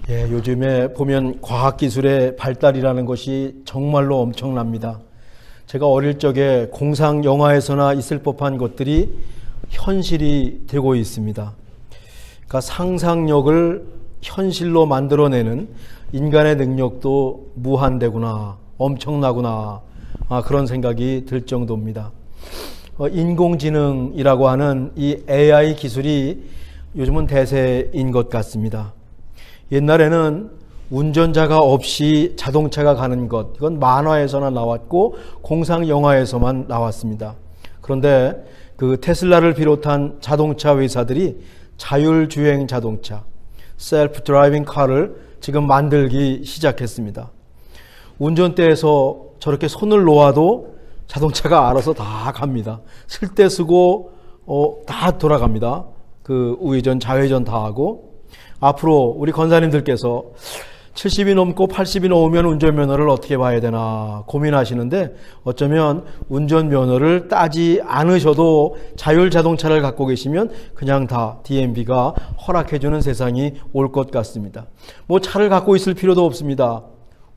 예, 요즘에 보면 과학기술의 발달이라는 것이 정말로 엄청납니다. 제가 어릴 적에 공상 영화에서나 있을 법한 것들이 현실이 되고 있습니다. 그러니까 상상력을 현실로 만들어내는 인간의 능력도 무한대구나, 엄청나구나, 그런 생각이 들 정도입니다. 인공지능이라고 하는 이 AI 기술이 요즘은 대세인 것 같습니다. 옛날에는 운전자가 없이 자동차가 가는 것, 이건 만화에서나 나왔고 공상 영화에서만 나왔습니다. 그런데 그 테슬라를 비롯한 자동차 회사들이 자율주행 자동차, 셀프 드라이빙 카를 지금 만들기 시작했습니다. 운전대에서 저렇게 손을 놓아도 자동차가 알아서 다 갑니다. 쓸 때 쓰고 다 돌아갑니다. 그 우회전, 좌회전 다 하고. 앞으로 우리 권사님들께서 70이 넘고 80이 넘으면 운전면허를 어떻게 봐야 되나 고민하시는데, 어쩌면 운전면허를 따지 않으셔도 자율자동차를 갖고 계시면 그냥 다 DMV가 허락해주는 세상이 올 것 같습니다. 뭐 차를 갖고 있을 필요도 없습니다.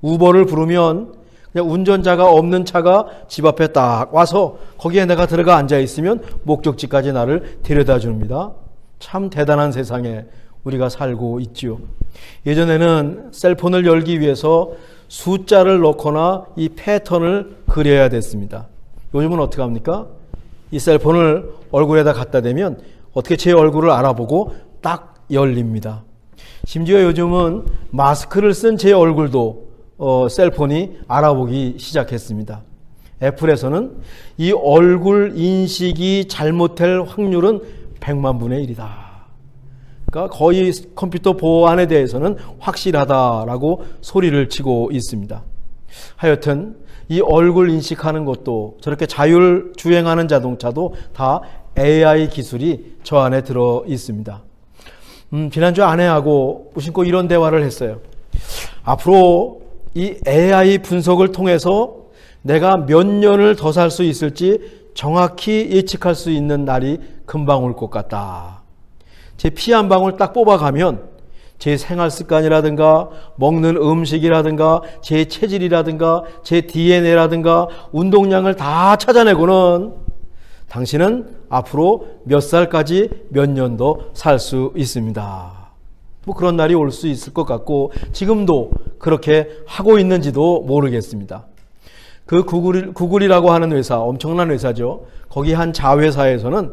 우버를 부르면 그냥 운전자가 없는 차가 집 앞에 딱 와서 거기에 내가 들어가 앉아 있으면 목적지까지 나를 데려다 줍니다. 참 대단한 세상에 우리가 살고 있죠. 예전에는 셀폰을 열기 위해서 숫자를 넣거나 이 패턴을 그려야 됐습니다. 요즘은 어떻게 합니까? 이 셀폰을 얼굴에다 갖다 대면 어떻게 제 얼굴을 알아보고 딱 열립니다. 심지어 요즘은 마스크를 쓴 제 얼굴도 셀폰이 알아보기 시작했습니다. 애플에서는 이 얼굴 인식이 잘못될 확률은 100만 분의 1이다. 그러니까 거의 컴퓨터 보안에 대해서는 확실하다라고 소리를 치고 있습니다. 하여튼 이 얼굴 인식하는 것도, 저렇게 자율 주행하는 자동차도 다 AI 기술이 저 안에 들어 있습니다. 지난주 아내하고 무심코 이런 대화를 했어요. 앞으로 이 AI 분석을 통해서 내가 몇 년을 더 살 수 있을지 정확히 예측할 수 있는 날이 금방 올 것 같다. 제 피 한 방울 딱 뽑아가면 제 생활 습관이라든가 먹는 음식이라든가 제 체질이라든가 제 DNA라든가 운동량을 다 찾아내고는 당신은 앞으로 몇 살까지 몇 년 더 살 수 있습니다. 뭐 그런 날이 올 수 있을 것 같고, 지금도 그렇게 하고 있는지도 모르겠습니다. 그 구글이라고 하는 회사, 엄청난 회사죠. 거기 한 자회사에서는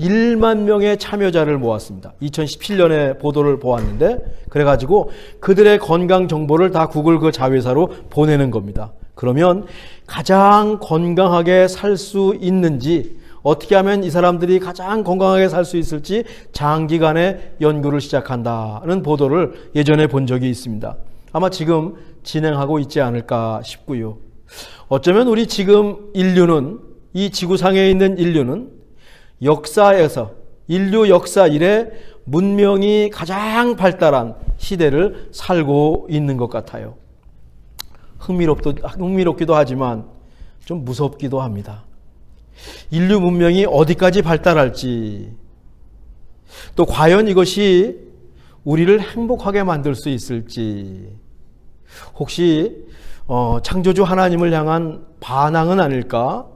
1만 명의 참여자를 모았습니다. 2017년에 보도를 보았는데, 그래가지고 그들의 건강 정보를 다 구글 그 자회사로 보내는 겁니다. 그러면 가장 건강하게 살 수 있는지, 어떻게 하면 이 사람들이 가장 건강하게 살 수 있을지 장기간의 연구를 시작한다는 보도를 예전에 본 적이 있습니다. 아마 지금 진행하고 있지 않을까 싶고요. 어쩌면 우리 지금 인류는, 이 지구상에 있는 인류는 역사에서, 인류 역사 이래 문명이 가장 발달한 시대를 살고 있는 것 같아요. 흥미롭기도 하지만 좀 무섭기도 합니다. 인류 문명이 어디까지 발달할지, 또 과연 이것이 우리를 행복하게 만들 수 있을지, 혹시 창조주 하나님을 향한 반항은 아닐까?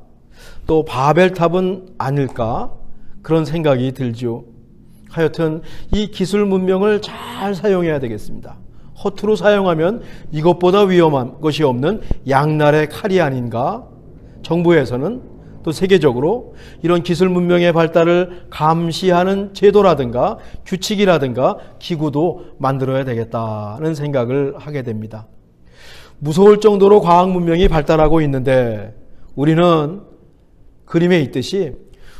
또 바벨탑은 아닐까? 그런 생각이 들죠. 하여튼 이 기술 문명을 잘 사용해야 되겠습니다. 허투루 사용하면 이것보다 위험한 것이 없는 양날의 칼이 아닌가? 정부에서는, 또 세계적으로 이런 기술 문명의 발달을 감시하는 제도라든가 규칙이라든가 기구도 만들어야 되겠다는 생각을 하게 됩니다. 무서울 정도로 과학 문명이 발달하고 있는데, 우리는 그림에 있듯이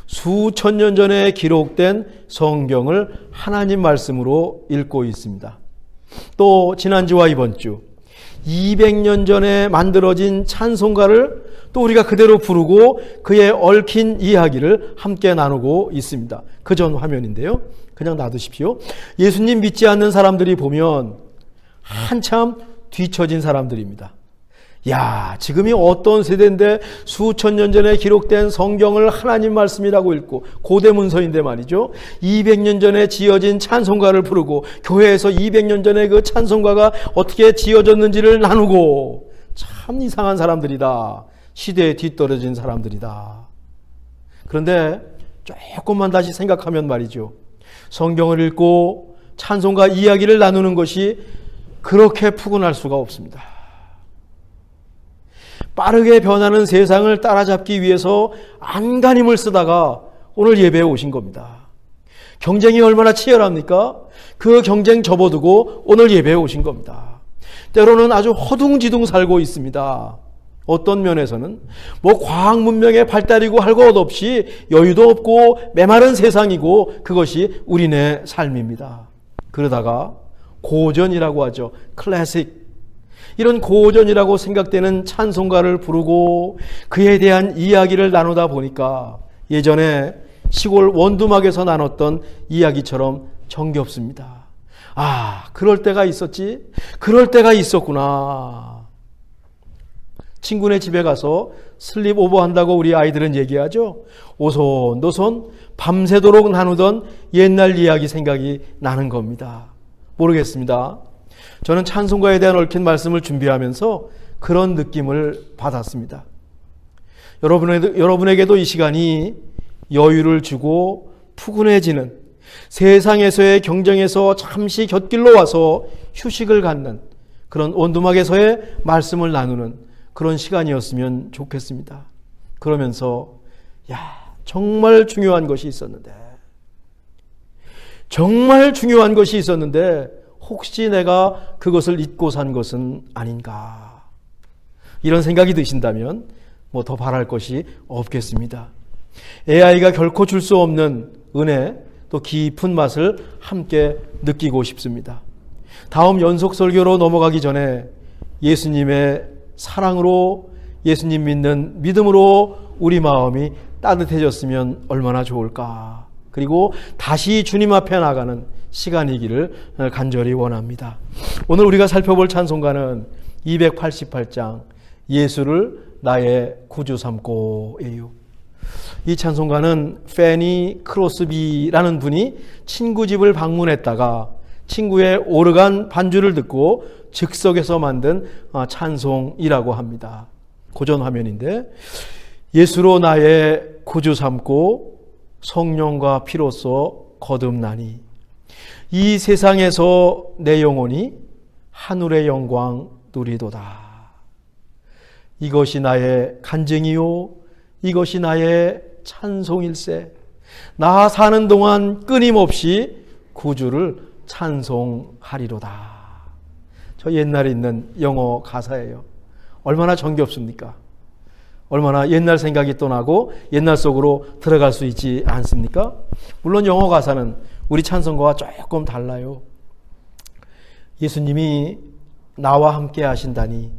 수천 년 전에 기록된 성경을 하나님 말씀으로 읽고 있습니다. 또 지난주와 이번 주 200년 전에 만들어진 찬송가를 또 우리가 그대로 부르고 그에 얽힌 이야기를 함께 나누고 있습니다. 그 전 화면인데요. 그냥 놔두십시오. 예수님 믿지 않는 사람들이 보면 한참 뒤처진 사람들입니다. 야, 지금이 어떤 세대인데 수천 년 전에 기록된 성경을 하나님 말씀이라고 읽고, 고대 문서인데 말이죠, 200년 전에 지어진 찬송가를 부르고, 교회에서 200년 전에 그 찬송가가 어떻게 지어졌는지를 나누고, 참 이상한 사람들이다. 시대에 뒤떨어진 사람들이다. 그런데 조금만 다시 생각하면 말이죠, 성경을 읽고 찬송가 이야기를 나누는 것이 그렇게 푸근할 수가 없습니다. 빠르게 변하는 세상을 따라잡기 위해서 안간힘을 쓰다가 오늘 예배에 오신 겁니다. 경쟁이 얼마나 치열합니까? 그 경쟁 접어두고 오늘 예배에 오신 겁니다. 때로는 아주 허둥지둥 살고 있습니다. 어떤 면에서는 뭐 과학 문명의 발달이고 할 것 없이 여유도 없고 메마른 세상이고, 그것이 우리네 삶입니다. 그러다가 고전이라고 하죠. 클래식. 이런 고전이라고 생각되는 찬송가를 부르고 그에 대한 이야기를 나누다 보니까 예전에 시골 원두막에서 나눴던 이야기처럼 정겹습니다. 아, 그럴 때가 있었지? 그럴 때가 있었구나. 친구네 집에 가서 슬립 오버 한다고 우리 아이들은 얘기하죠. 오손도손 밤새도록 나누던 옛날 이야기 생각이 나는 겁니다. 모르겠습니다. 저는 찬송가에 대한 얽힌 말씀을 준비하면서 그런 느낌을 받았습니다. 여러분에게도 이 시간이 여유를 주고 푸근해지는, 세상에서의 경쟁에서 잠시 곁길로 와서 휴식을 갖는, 그런 원두막에서의 말씀을 나누는 그런 시간이었으면 좋겠습니다. 그러면서 정말 중요한 것이 있었는데, 정말 중요한 것이 있었는데 혹시 내가 그것을 잊고 산 것은 아닌가, 이런 생각이 드신다면 뭐 더 바랄 것이 없겠습니다. AI가 결코 줄 수 없는 은혜, 또 깊은 맛을 함께 느끼고 싶습니다. 다음 연속 설교로 넘어가기 전에 예수님의 사랑으로, 예수님 믿는 믿음으로 우리 마음이 따뜻해졌으면 얼마나 좋을까. 그리고 다시 주님 앞에 나가는 시간이기를 간절히 원합니다. 오늘 우리가 살펴볼 찬송가는 288장 예수를 나의 구주 삼고예요. 이 찬송가는 페니 크로스비라는 분이 친구 집을 방문했다가 친구의 오르간 반주를 듣고 즉석에서 만든 찬송이라고 합니다. 고전 화면인데, 예수로 나의 구주 삼고 성령과 피로써 거듭나니 이 세상에서 내 영혼이 하늘의 영광 누리도다. 이것이 나의 간증이요 이것이 나의 찬송일세. 나 사는 동안 끊임없이 구주를 찬송하리로다. 저 옛날에 있는 영어 가사예요. 얼마나 정겹습니까? 얼마나 옛날 생각이 또 나고 옛날 속으로 들어갈 수 있지 않습니까? 물론 영어 가사는 우리 찬송가와 조금 달라요. 예수님이 나와 함께 하신다니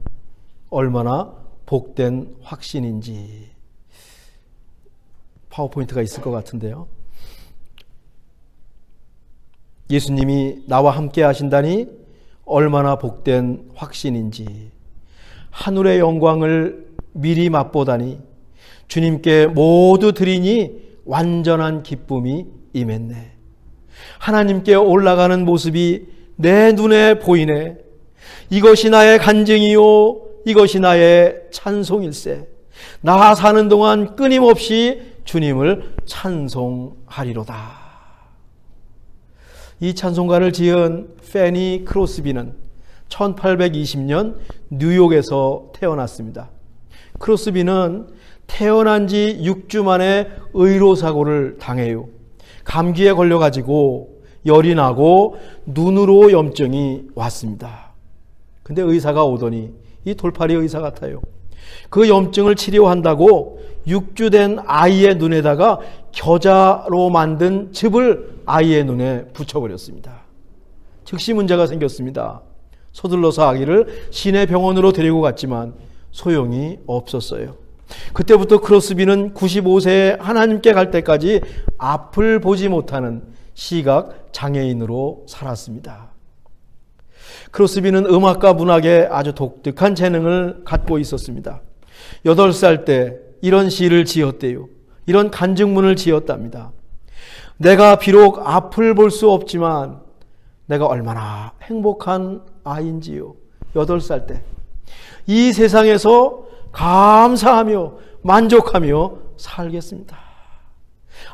얼마나 복된 확신인지. 파워포인트가 있을 것 같은데요. 예수님이 나와 함께 하신다니 얼마나 복된 확신인지. 하늘의 영광을 미리 맛보다니 주님께 모두 드리니 완전한 기쁨이 임했네. 하나님께 올라가는 모습이 내 눈에 보이네. 이것이 나의 간증이요 이것이 나의 찬송일세. 나 사는 동안 끊임없이 주님을 찬송하리로다. 이 찬송가를 지은 페니 크로스비는 1820년 뉴욕에서 태어났습니다. 크로스비는 태어난 지 6주 만에 의로사고를 당해요. 감기에 걸려가지고 열이 나고 눈으로 염증이 왔습니다. 근데 의사가 오더니 이 돌팔이 의사 같아요. 그 염증을 치료한다고 6주 된 아이의 눈에다가 겨자로 만든 즙을 아이의 눈에 붙여버렸습니다. 즉시 문제가 생겼습니다. 서둘러서 아기를 시내 병원으로 데리고 갔지만 소용이 없었어요. 그때부터 크로스비는 95세에 하나님께 갈 때까지 앞을 보지 못하는 시각 장애인으로 살았습니다. 크로스비는 음악과 문학에 아주 독특한 재능을 갖고 있었습니다. 8살 때 이런 시를 지었대요. 이런 간증문을 지었답니다. 내가 비록 앞을 볼 수 없지만 내가 얼마나 행복한 아이인지요. 8살 때. 이 세상에서 감사하며 만족하며 살겠습니다.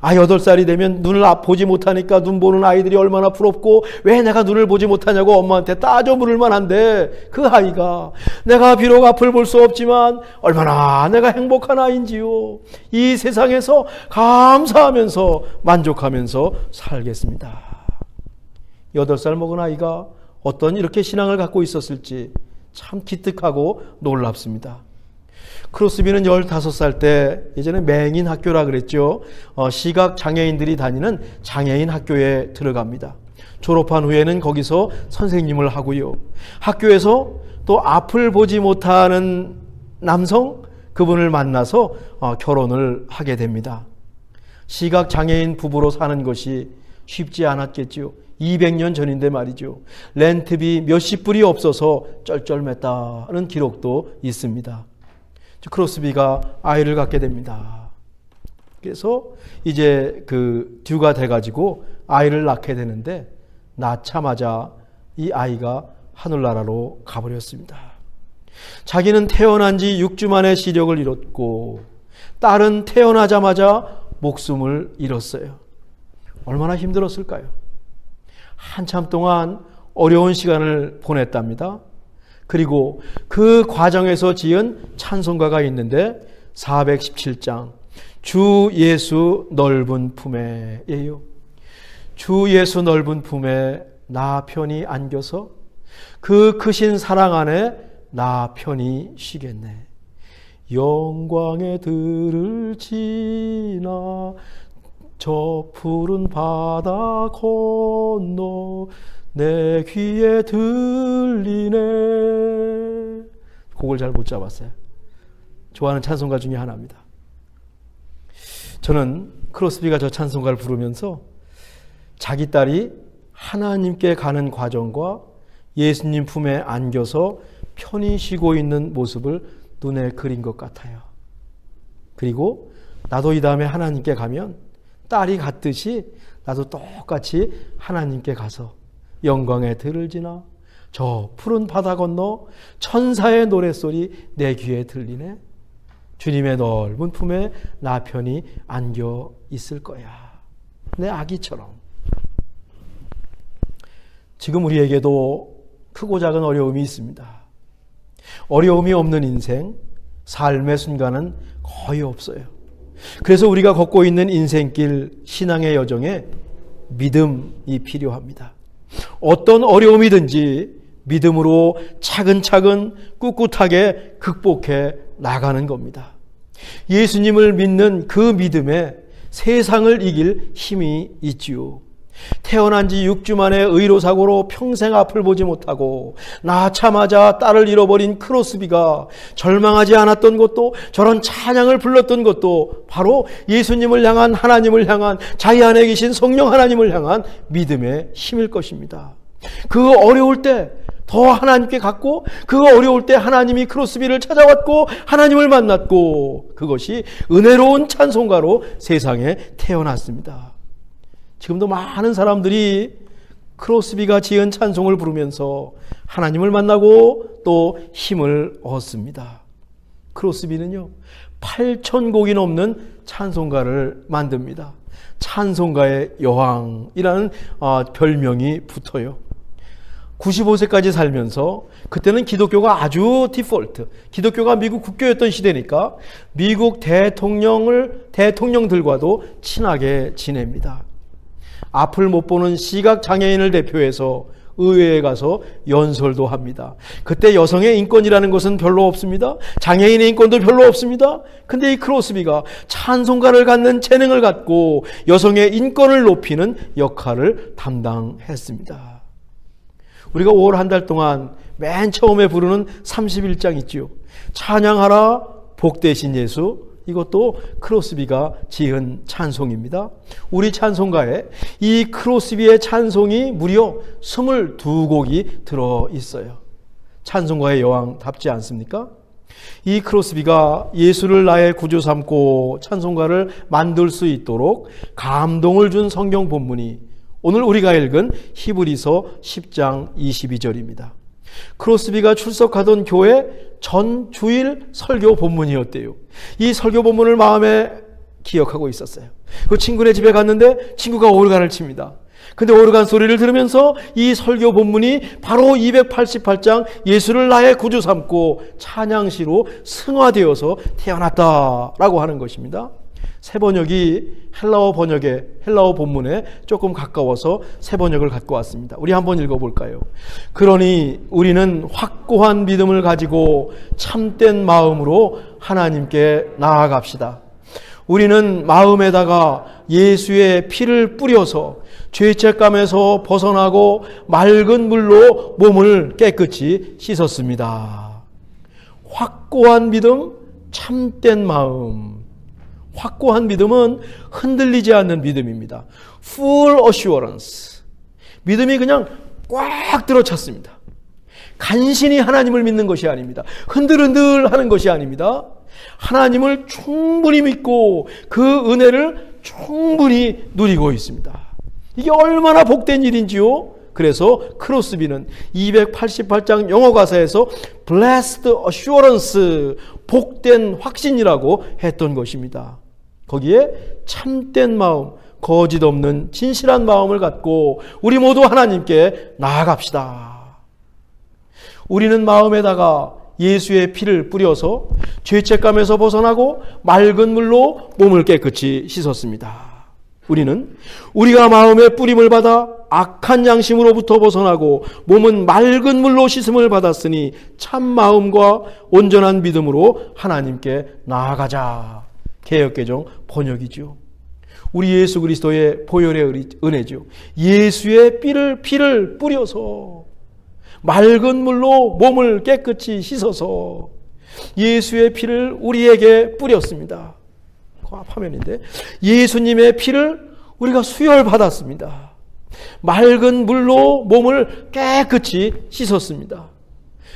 8살이 되면 눈을 보지 못하니까 눈 보는 아이들이 얼마나 부럽고 왜 내가 눈을 보지 못하냐고 엄마한테 따져 물을 만한데 그 아이가 내가 비록 앞을 볼 수 없지만 얼마나 내가 행복한 아이인지요. 이 세상에서 감사하면서 만족하면서 살겠습니다. 8살 먹은 아이가 어떤 이렇게 신앙을 갖고 있었을지 참 기특하고 놀랍습니다. 크로스비는 15살 때 예전에 맹인 학교라 그랬죠. 시각 장애인들이 다니는 장애인 학교에 들어갑니다. 졸업한 후에는 거기서 선생님을 하고요. 학교에서 또 앞을 보지 못하는 남성 그분을 만나서 결혼을 하게 됩니다. 시각 장애인 부부로 사는 것이 쉽지 않았겠죠. 200년 전인데 말이죠. 렌트비 몇십 불이 없어서 쩔쩔맸다는 기록도 있습니다. 크로스비가 아이를 갖게 됩니다. 그래서 이제 그 듀가 돼가지고 아이를 낳게 되는데 낳자마자 이 아이가 하늘나라로 가버렸습니다. 자기는 태어난 지 6주 만에 시력을 잃었고 딸은 태어나자마자 목숨을 잃었어요. 얼마나 힘들었을까요? 한참 동안 어려운 시간을 보냈답니다. 그리고 그 과정에서 지은 찬송가가 있는데 417장 주 예수 넓은 품에예요. 주 예수 넓은 품에 나 편히 안겨서 그 크신 사랑 안에 나 편히 쉬겠네. 영광의 들을 지나 저 푸른 바다 건너 내 귀에 들리네. 곡을 잘 못 잡았어요. 좋아하는 찬송가 중에 하나입니다. 저는 크로스비가 저 찬송가를 부르면서 자기 딸이 하나님께 가는 과정과 예수님 품에 안겨서 편히 쉬고 있는 모습을 눈에 그린 것 같아요. 그리고 나도 이 다음에 하나님께 가면 딸이 갔듯이 나도 똑같이 하나님께 가서 영광의 들을 지나 저 푸른 바다 건너 천사의 노랫소리 내 귀에 들리네. 주님의 넓은 품에 나 편히 안겨 있을 거야. 내 아기처럼. 지금 우리에게도 크고 작은 어려움이 있습니다. 어려움이 없는 인생, 삶의 순간은 거의 없어요. 그래서 우리가 걷고 있는 인생길, 신앙의 여정에 믿음이 필요합니다. 어떤 어려움이든지 믿음으로 차근차근 꿋꿋하게 극복해 나가는 겁니다. 예수님을 믿는 그 믿음에 세상을 이길 힘이 있지요. 태어난 지 6주 만에 의로사고로 평생 앞을 보지 못하고 낳자마자 딸을 잃어버린 크로스비가 절망하지 않았던 것도, 저런 찬양을 불렀던 것도 바로 예수님을 향한, 하나님을 향한, 자기 안에 계신 성령 하나님을 향한 믿음의 힘일 것입니다. 그 어려울 때 더 하나님께 갔고, 그 어려울 때 하나님이 크로스비를 찾아왔고 하나님을 만났고, 그것이 은혜로운 찬송가로 세상에 태어났습니다. 지금도 많은 사람들이 크로스비가 지은 찬송을 부르면서 하나님을 만나고 또 힘을 얻습니다. 크로스비는요 8,000곡이 넘는 찬송가를 만듭니다. 찬송가의 여왕이라는 별명이 붙어요. 95세까지 살면서, 그때는 기독교가 아주 디폴트, 기독교가 미국 국교였던 시대니까 미국 대통령들과도 친하게 지냅니다. 앞을 못 보는 시각 장애인을 대표해서 의회에 가서 연설도 합니다. 그때 여성의 인권이라는 것은 별로 없습니다. 장애인의 인권도 별로 없습니다. 근데 이 크로스비가 찬송가를 갖는 재능을 갖고 여성의 인권을 높이는 역할을 담당했습니다. 우리가 5월 한 달 동안 맨 처음에 부르는 31장 있지요. 찬양하라 복되신 예수, 이것도 크로스비가 지은 찬송입니다. 우리 찬송가에 이 크로스비의 찬송이 무려 22곡이 들어있어요. 찬송가의 여왕답지 않습니까? 이 크로스비가 예수를 나의 구주 삼고 찬송가를 만들 수 있도록 감동을 준 성경 본문이 오늘 우리가 읽은 히브리서 10장 22절입니다. 크로스비가 출석하던 교회 전 주일 설교 본문이었대요. 이 설교 본문을 마음에 기억하고 있었어요. 그 친구네 집에 갔는데 친구가 오르간을 칩니다. 근데 오르간 소리를 들으면서 이 설교 본문이 바로 288장 예수를 나의 구주 삼고 찬양시로 승화되어서 태어났다라고 하는 것입니다. 새 번역이 헬라어 본문에 조금 가까워서 새 번역을 갖고 왔습니다. 우리 한번 읽어볼까요? 그러니 우리는 확고한 믿음을 가지고 참된 마음으로 하나님께 나아갑시다. 우리는 마음에다가 예수의 피를 뿌려서 죄책감에서 벗어나고 맑은 물로 몸을 깨끗이 씻었습니다. 확고한 믿음, 참된 마음. 확고한 믿음은 흔들리지 않는 믿음입니다. Full assurance. 믿음이 그냥 꽉 들어찼습니다. 간신히 하나님을 믿는 것이 아닙니다. 흔들흔들 하는 것이 아닙니다. 하나님을 충분히 믿고 그 은혜를 충분히 누리고 있습니다. 이게 얼마나 복된 일인지요. 그래서 크로스비는 288장 영어 가사에서 Blessed Assurance, 복된 확신이라고 했던 것입니다. 거기에 참된 마음, 거짓 없는 진실한 마음을 갖고 우리 모두 하나님께 나아갑시다. 우리는 마음에다가 예수의 피를 뿌려서 죄책감에서 벗어나고 맑은 물로 몸을 깨끗이 씻었습니다. 우리는 우리가 마음의 뿌림을 받아 악한 양심으로부터 벗어나고 몸은 맑은 물로 씻음을 받았으니 참 마음과 온전한 믿음으로 하나님께 나아가자. 개역개정 번역이죠. 우리 예수 그리스도의 보혈의 은혜죠. 예수의 피를 뿌려서 맑은 물로 몸을 깨끗이 씻어서 예수의 피를 우리에게 뿌렸습니다. 그 화면인데 예수님의 피를 우리가 수혈받았습니다. 맑은 물로 몸을 깨끗이 씻었습니다.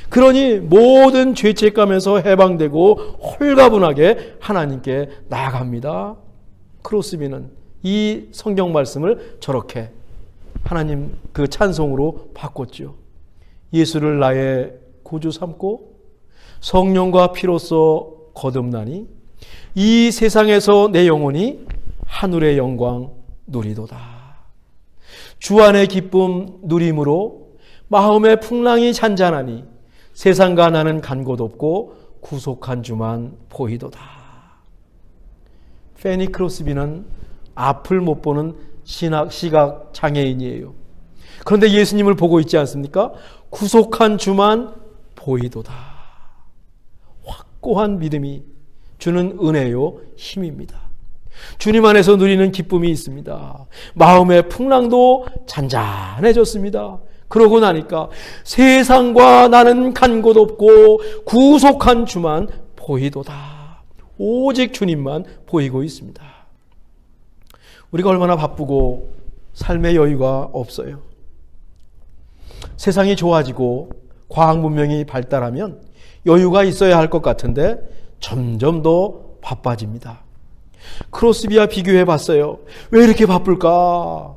그러니 모든 죄책감에서 해방되고 홀가분하게 하나님께 나아갑니다. 크로스비는 이 성경 말씀을 저렇게 하나님 그 찬송으로 바꿨죠. 예수를 나의 구주 삼고 성령과 피로써 거듭나니 이 세상에서 내 영혼이 하늘의 영광 누리도다. 주 안의 기쁨 누림으로 마음의 풍랑이 잔잔하니 세상과 나는 간 곳 없고 구속한 주만 보이도다. 페니 크로스비는 앞을 못 보는 시각 장애인이에요. 그런데 예수님을 보고 있지 않습니까? 구속한 주만 보이도다. 확고한 믿음이 주는 은혜요 힘입니다. 주님 안에서 누리는 기쁨이 있습니다. 마음의 풍랑도 잔잔해졌습니다. 그러고 나니까 세상과 나는 간 곳 없고 구속한 주만 보이도다. 오직 주님만 보이고 있습니다. 우리가 얼마나 바쁘고 삶의 여유가 없어요. 세상이 좋아지고 과학 문명이 발달하면 여유가 있어야 할 것 같은데 점점 더 바빠집니다. 크로스비와 비교해 봤어요. 왜 이렇게 바쁠까?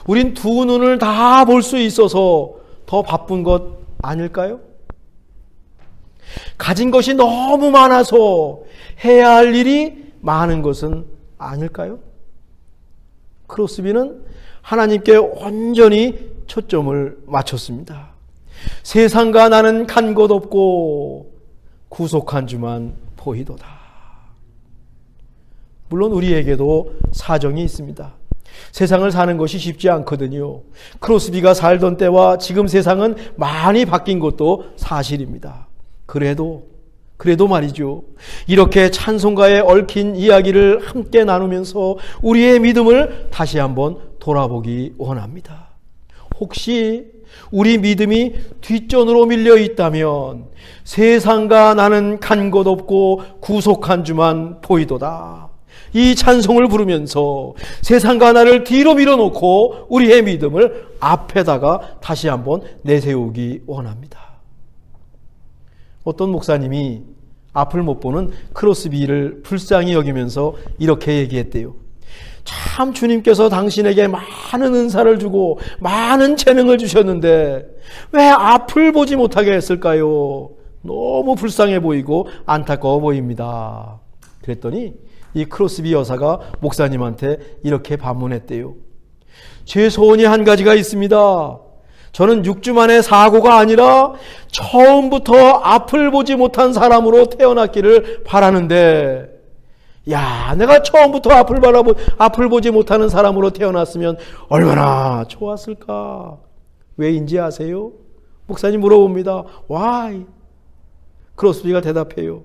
우린 두 눈을 다 볼 수 있어서 더 바쁜 것 아닐까요? 가진 것이 너무 많아서 해야 할 일이 많은 것은 아닐까요? 크로스비는 하나님께 온전히 초점을 맞췄습니다. 세상과 나는 간 곳 없고 구속한 주만 보이도다. 물론 우리에게도 사정이 있습니다. 세상을 사는 것이 쉽지 않거든요. 크로스비가 살던 때와 지금 세상은 많이 바뀐 것도 사실입니다. 그래도 말이죠. 이렇게 찬송가에 얽힌 이야기를 함께 나누면서 우리의 믿음을 다시 한번 돌아보기 원합니다. 혹시 우리 믿음이 뒷전으로 밀려 있다면 세상과 나는 간 곳 없고 구속한 주만 보이도다. 이 찬송을 부르면서 세상과 나를 뒤로 밀어놓고 우리의 믿음을 앞에다가 다시 한번 내세우기 원합니다. 어떤 목사님이 앞을 못 보는 크로스비를 불쌍히 여기면서 이렇게 얘기했대요. 참 주님께서 당신에게 많은 은사를 주고 많은 재능을 주셨는데 왜 앞을 보지 못하게 했을까요? 너무 불쌍해 보이고 안타까워 보입니다. 그랬더니 이 크로스비 여사가 목사님한테 이렇게 반문했대요. 제 소원이 한 가지가 있습니다. 저는 6주 만에 사고가 아니라 처음부터 앞을 보지 못한 사람으로 태어났기를 바라는데, 야, 내가 처음부터 앞을 보지 못하는 사람으로 태어났으면 얼마나 좋았을까? 왜인지 아세요? 목사님 물어봅니다. Why? 크로스비가 대답해요.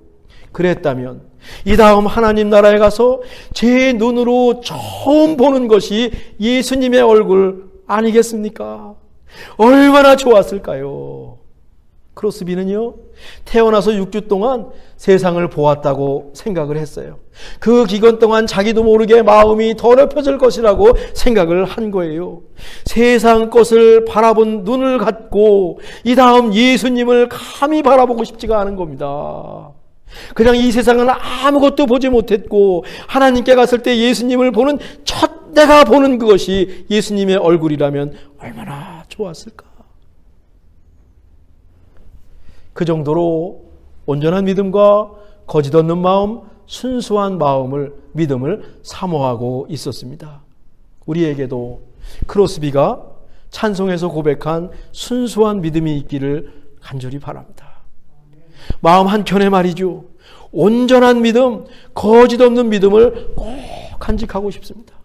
그랬다면 이 다음 하나님 나라에 가서 제 눈으로 처음 보는 것이 예수님의 얼굴 아니겠습니까? 얼마나 좋았을까요? 크로스비는요, 태어나서 6주 동안 세상을 보았다고 생각을 했어요. 그 기간 동안 자기도 모르게 마음이 더럽혀질 것이라고 생각을 한 거예요. 세상 것을 바라본 눈을 갖고 이 다음 예수님을 감히 바라보고 싶지가 않은 겁니다. 그냥 이 세상은 아무것도 보지 못했고 하나님께 갔을 때 예수님을 보는 첫 내가 보는 그것이 예수님의 얼굴이라면 얼마나 좋았을까. 그 정도로 온전한 믿음과 거짓 없는 마음, 순수한 믿음을 사모하고 있었습니다. 우리에게도 크로스비가 찬송에서 고백한 순수한 믿음이 있기를 간절히 바랍니다. 마음 한켠에 말이죠, 온전한 믿음, 거짓 없는 믿음을 꼭 간직하고 싶습니다.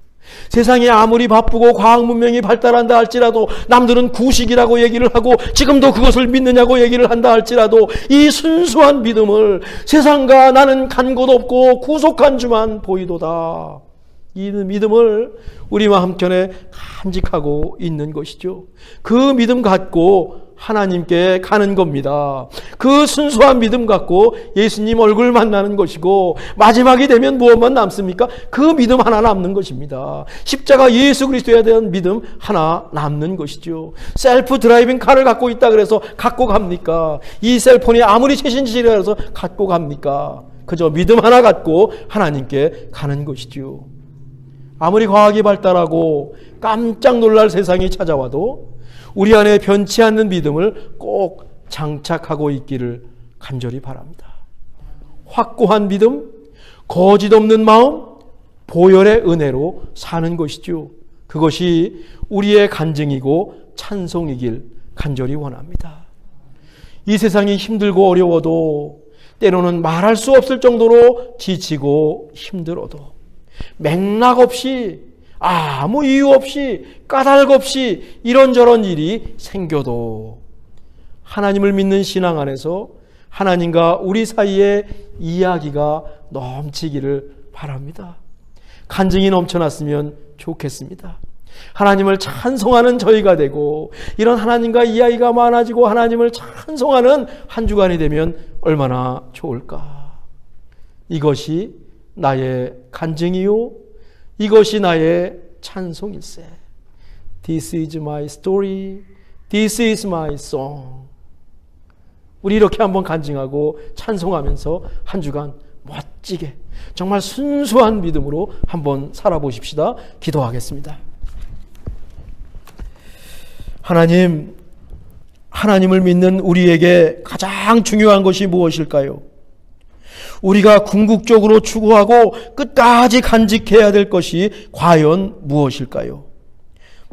세상이 아무리 바쁘고 과학 문명이 발달한다 할지라도, 남들은 구식이라고 얘기를 하고 지금도 그것을 믿느냐고 얘기를 한다 할지라도, 이 순수한 믿음을 세상과 나는 간 곳 없고 구속한 주만 보이도다, 이 믿음을 우리 마음 한켠에 간직하고 있는 것이죠. 그 믿음 갖고 하나님께 가는 겁니다. 그 순수한 믿음 갖고 예수님 얼굴 만나는 것이고, 마지막이 되면 무엇만 남습니까? 그 믿음 하나 남는 것입니다. 십자가 예수 그리스도에 대한 믿음 하나 남는 것이죠. 셀프 드라이빙 카를 갖고 있다 그래서 갖고 갑니까? 이 셀폰이 아무리 최신식이라 해서 갖고 갑니까? 그저 믿음 하나 갖고 하나님께 가는 것이죠. 아무리 과학이 발달하고 깜짝 놀랄 세상이 찾아와도 우리 안에 변치 않는 믿음을 꼭 장착하고 있기를 간절히 바랍니다. 확고한 믿음, 거짓 없는 마음, 보혈의 은혜로 사는 것이죠. 그것이 우리의 간증이고 찬송이길 간절히 원합니다. 이 세상이 힘들고 어려워도, 때로는 말할 수 없을 정도로 지치고 힘들어도, 맥락 없이 아무 이유 없이 까닭 없이 이런저런 일이 생겨도 하나님을 믿는 신앙 안에서 하나님과 우리 사이에 이야기가 넘치기를 바랍니다. 간증이 넘쳐났으면 좋겠습니다. 하나님을 찬송하는 저희가 되고, 이런 하나님과 이야기가 많아지고 하나님을 찬송하는 한 주간이 되면 얼마나 좋을까. 이것이 나의 간증이요, 이것이 나의 찬송일세. This is my story. This is my song. 우리 이렇게 한번 간증하고 찬송하면서 한 주간 멋지게 정말 순수한 믿음으로 한번 살아보십시다. 기도하겠습니다. 하나님을 믿는 우리에게 가장 중요한 것이 무엇일까요? 우리가 궁극적으로 추구하고 끝까지 간직해야 될 것이 과연 무엇일까요?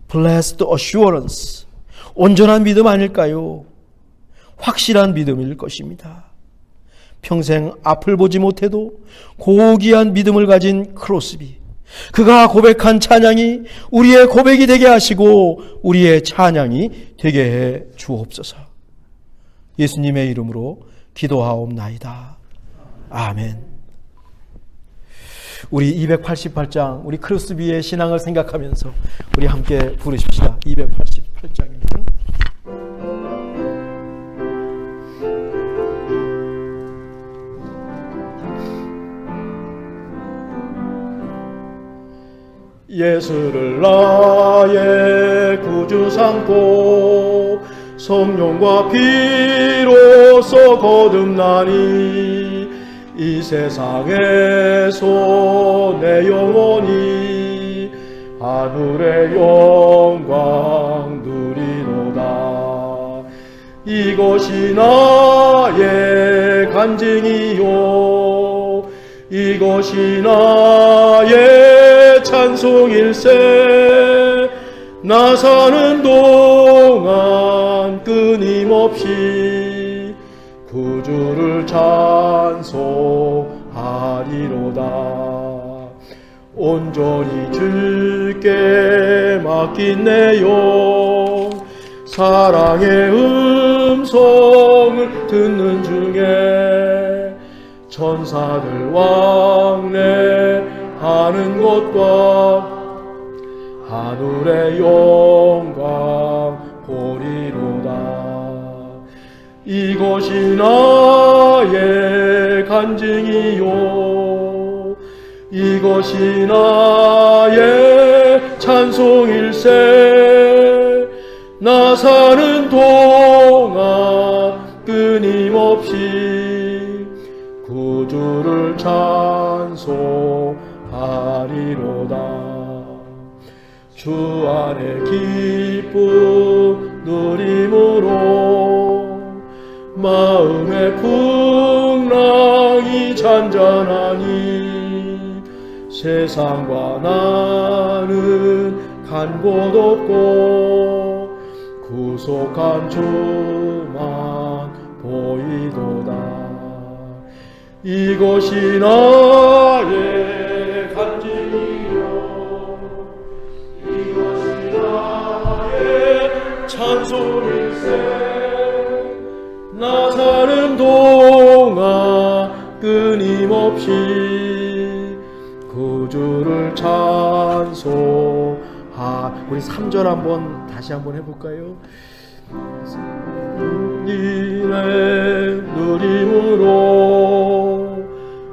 Blessed assurance, 온전한 믿음 아닐까요? 확실한 믿음일 것입니다. 평생 앞을 보지 못해도 고귀한 믿음을 가진 크로스비, 그가 고백한 찬양이 우리의 고백이 되게 하시고 우리의 찬양이 되게 해 주옵소서. 예수님의 이름으로 기도하옵나이다. 아멘. 우리 288장, 우리 크로스비의 신앙을 생각하면서 우리 함께 부르십시다. 288장입니다. 예수를 나의 구주 삼고 성령과 피로써 거듭나니 이 세상에서 내 영혼이 하늘의 영광 누리로다. 이것이 나의 간증이요 이것이 나의 찬송일세. 나 사는 동안 끊임없이 구주를 찬송하리로다. 온전히 주께 맡긴 내 영 사랑의 음성을 듣는 중에 천사들 왕래하는 것과 하늘의 영광 보리로다. 이것이 나의 간증이요 이것이 나의 찬송일세. 나 사는 동안 끊임없이 구주를 찬송하리로다. 주 안에 기쁨 누림으로 마음의 풍랑이 잔잔하니 세상과 나는 간 곳 없고 구속한 주만 보이도다. 이것이 나의 간증이요 이것이 나의 찬송일세. 나 사는 동안 끊임없이 구주를 찬송하. 우리 3절 한번 다시 한번 해볼까요? 이내 누림으로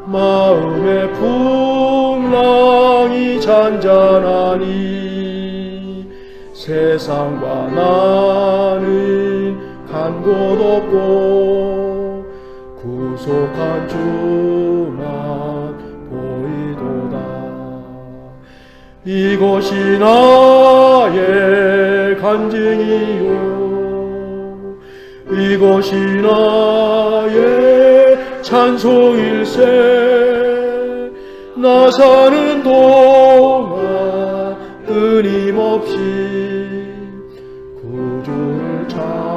마음의 풍랑이 잔잔하니 세상과 나는 간 곳 없고 구속한 주만 보이도다. 이것이 나의 간증이요 이것이 나의 찬송일세. 나 사는 동안 끊임없이 구주를 찬송하리로다.